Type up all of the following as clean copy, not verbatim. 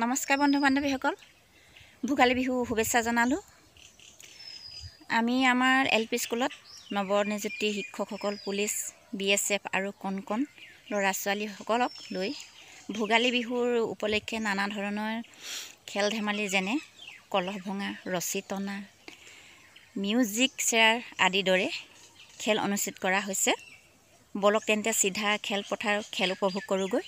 নমস্কাৰ বন্ধু বান্ধৱীসকল, ভোগালী বিহু শুভেচ্ছা জনালোঁ। আমি আমাৰ LP স্কুলত নৱনিযুক্তি শিক্ষকসকল, পুলিচ, BSF আৰু কণ ল'ৰা ছোৱালীসকলক লৈ ভোগালী বিহুৰ উপলক্ষে নানা ধৰণৰ খেল ধেমালি যেনে কলহ ভঙা, ৰছী টনা, মিউজিক চেয়াৰ আদিৰ দৰে খেল অনুষ্ঠিত কৰা হৈছে। বলক তেন্তে চিধা খেলপথাৰ খেল উপভোগ কৰোঁগৈ।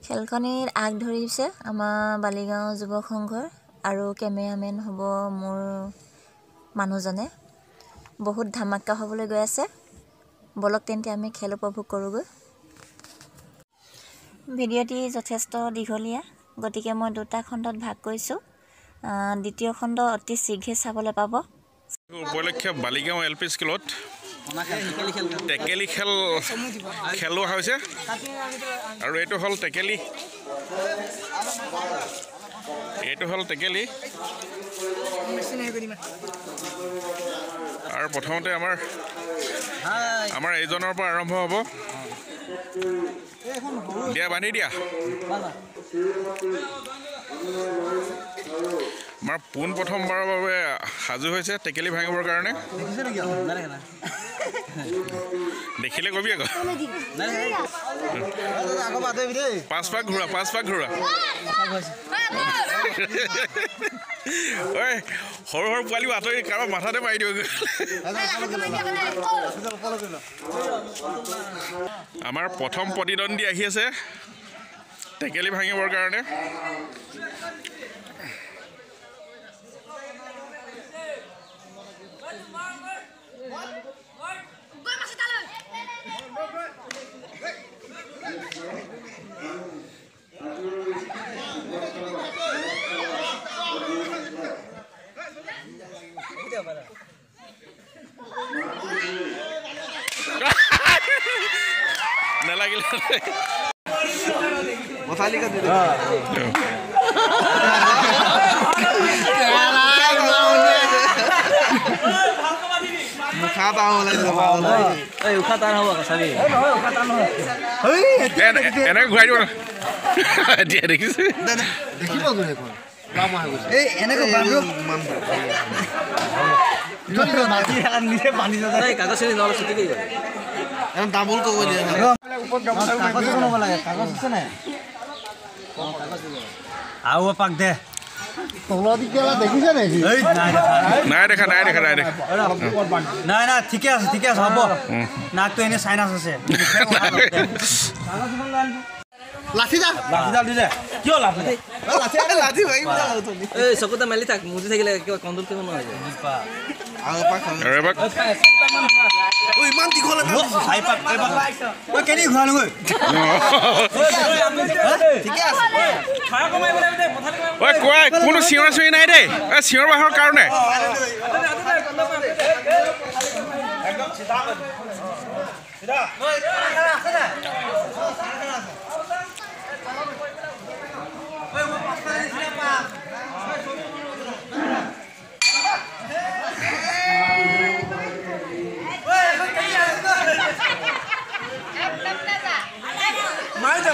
খেলখনিৰ আগ ধৰিছে আমাৰ বালিগাঁও যুৱক সংঘৰ আৰু কেমেৰামেন হ'ব মোৰ মানুহজনে। বহুত ধামাকা হ'বলৈ গৈ আছে। বলক তেন্তে আমি খেল উপভোগ কৰোঁগৈ। ভিডিঅ'টি যথেষ্ট দীঘলীয়া, গতিকে মই দুটা খণ্ডত ভাগ কৰিছোঁ। দ্বিতীয় খণ্ড অতি শীঘ্ৰে চাবলৈ পাব। উপলক্ষে বালিগাঁও LP স্কুলত টেকেলি খেল খেলোৱা হৈছে আৰু এইটো হ'ল টেকেলি। আৰু প্ৰথমতে আমাৰ এইজনৰ পৰা আৰম্ভ হ'ব। দিয়া, বান্ধি দিয়া। আমাৰ পোন প্ৰথমবাৰৰ বাবে সাজু হৈছে টেকেলি ভাঙিবৰ কাৰণে। দেখিলে কবি আকৌ। 5 পাক ঘূৰা। ঐ, সৰু সৰু পোৱালিও আঁতৰি কাৰোবাৰ মাথাতে মাৰি দিব। আমাৰ প্ৰথম প্ৰতিদ্বন্দ্বী আহি আছে টেকেলি ভাঙিবৰ কাৰণে। নালাগিল এনেকে ঘূৰাই দিব এতিয়া দেখিছো। ডাবল ক'ব দিয়ে আৰু পাক দে। নাই দেখা। নাই ঠিকে আছে হ'ব। নাকটো এনে চাইনাছ আছে। লাঠিডাল দিলে কিয় চকুতে মেলি থাক, মুজি থাকিলে কিবা কণ্ট্ৰল কৰিব নোৱাৰে। ইমান দীঘল কেনি ঘূৰালোগৈ। কোনো চিঞৰা চিঞৰি নাই দেই, চিঞৰ বাহৰ কাৰণে।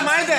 মাৰি দে।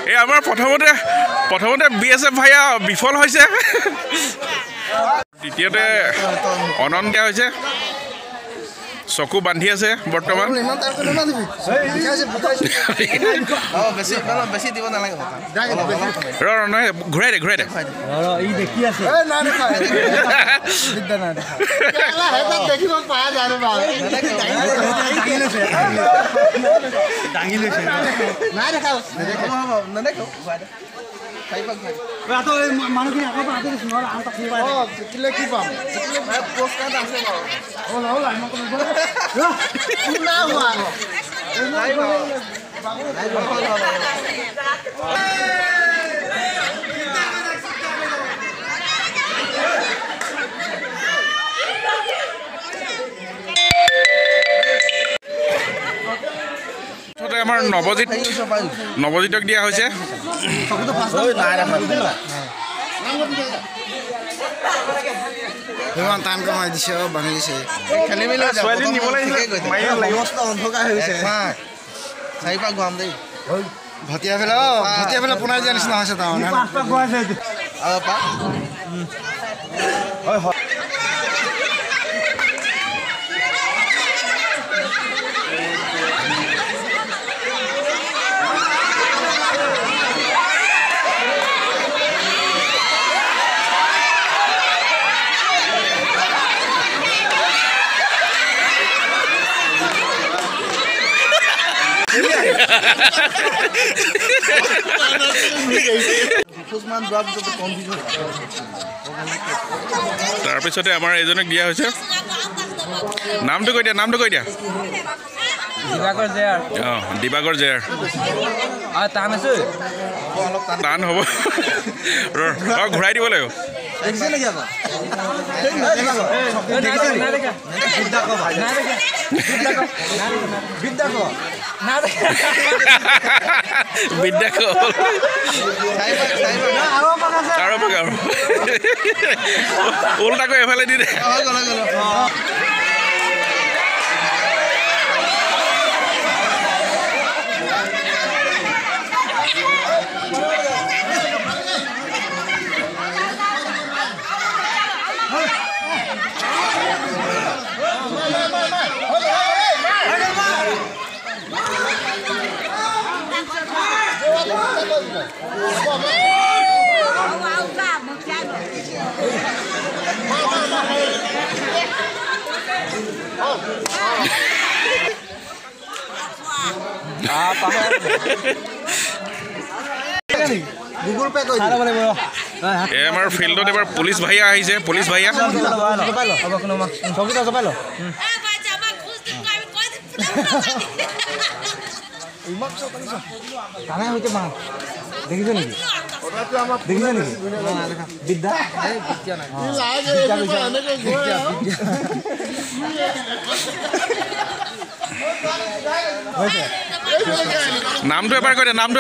এই আমাৰ প্ৰথমতে BSF ভাইয়া বিফল হৈছে। দ্বিতীয়তে অনন্তিয়া হৈছে। চকু বান্ধি আছে বৰ্তমান নহয় ঘূৰাই দে মানুহখিনি আকৌ কি পাম আমাৰ নৱজিতক দিয়া হৈছে ইমান টান কমাই দিছে ভাঙি দিছে ভটিয়া ফেলে পুনাই দিয়া নিচিনা হৈছে তাৰমানে তাৰপিছতে আমাৰ এজনক দিয়া হৈছে নামটো কৈ দিয়া দিবাকৰ জেয়াৰ টান হ'ব ঘূৰাই দিব লাগিব উল্টাকৈ এফালে দি দে আমাৰ ফিল্ডত এবাৰ পুলিচ ভাইয়া আহিছে পুলিচ ভাইয়া দেখিছে নেকি বিদ্যা নামটো এবাৰ কৈ দে নামটো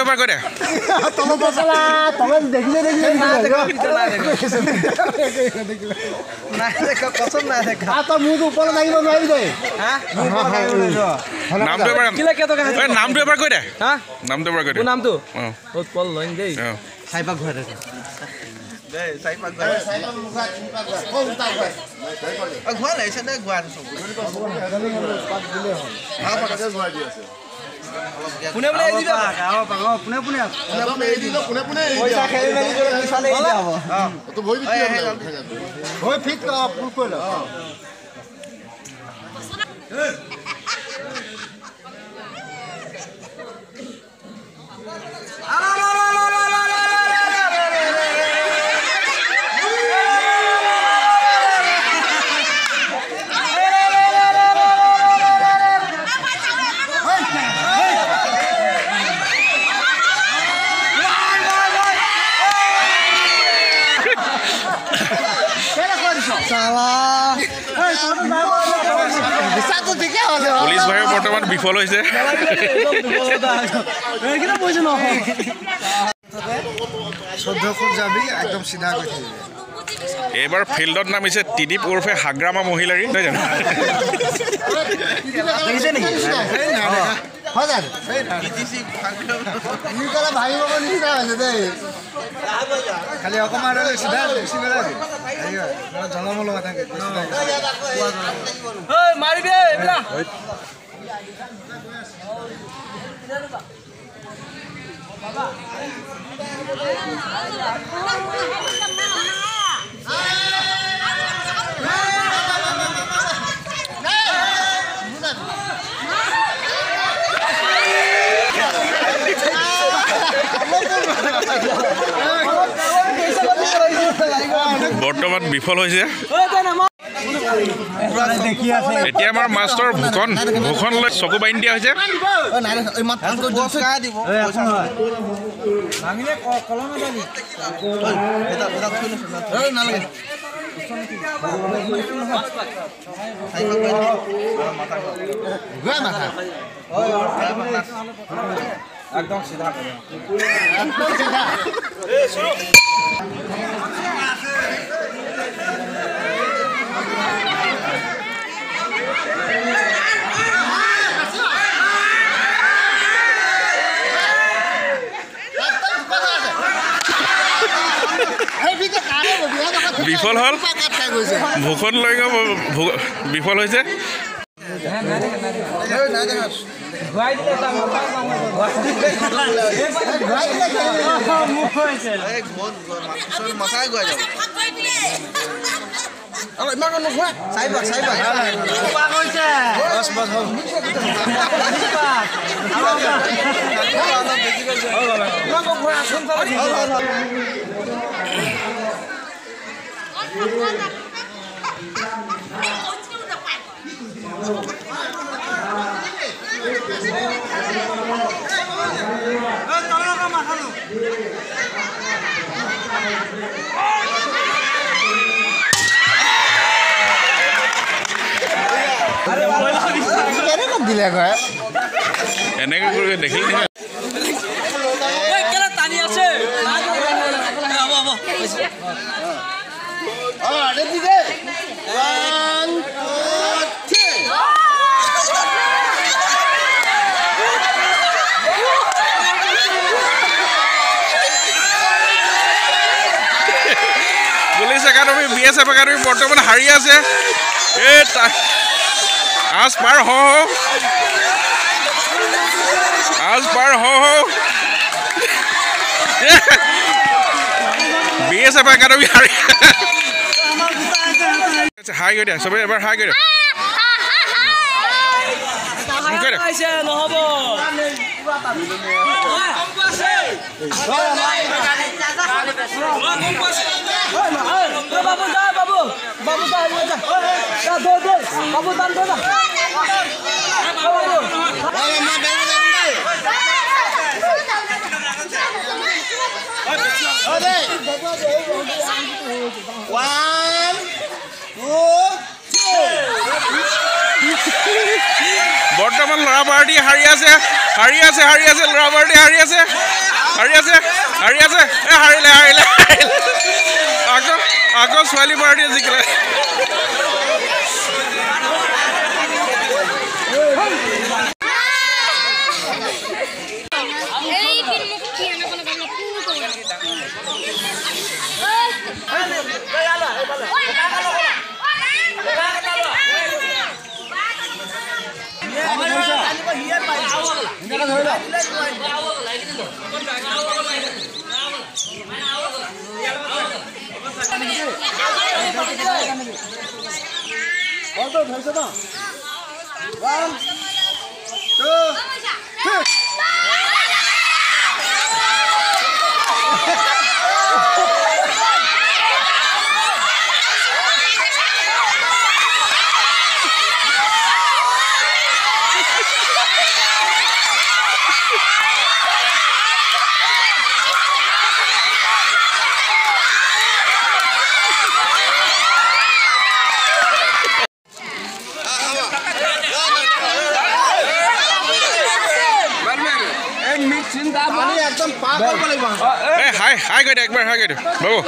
পুলিচ ভাই বৰ্তমান বিফল হৈছে এইবাৰ ফিল্ডত নামিছে টিডিপ উৰ্ফে হাগ্ৰামা মহিলাৰী নহয় জানো সজাত ভাঙিব নিচিনা হৈছে দেই খালি অকণমান চিধা জনমৰ লগত থাকে মাৰিবি বৰ্তমান বিফল হৈছে এতিয়া আমাৰ মাষ্টৰ ভূষণ লৈ চকু বান্ধি দিয়া হৈছে একদম সিধা বিফল হ'ল ভূষণ লৈ বিফল হৈছে এনেকে কৰি দেখিলে পুলিচ একাডেমি BSF একাডেমি বৰ্তমান হাৰি আছে এই আজ পাৰ BSF একাডেমি হাৰি হাই কৰি দিয়া চবে এবাৰ হাই কৰি দিয়া নহ'ব বৰ্তমান ল'ৰা পাৰ্টি হাৰি আছে ল'ৰা পাৰ্টি হাৰি আছে হাৰিলে আকৌ ছোৱালী পাৰ্টিয়ে জিকিলে হাই কৰি দে একবাৰ হাই কৰি দে বাবু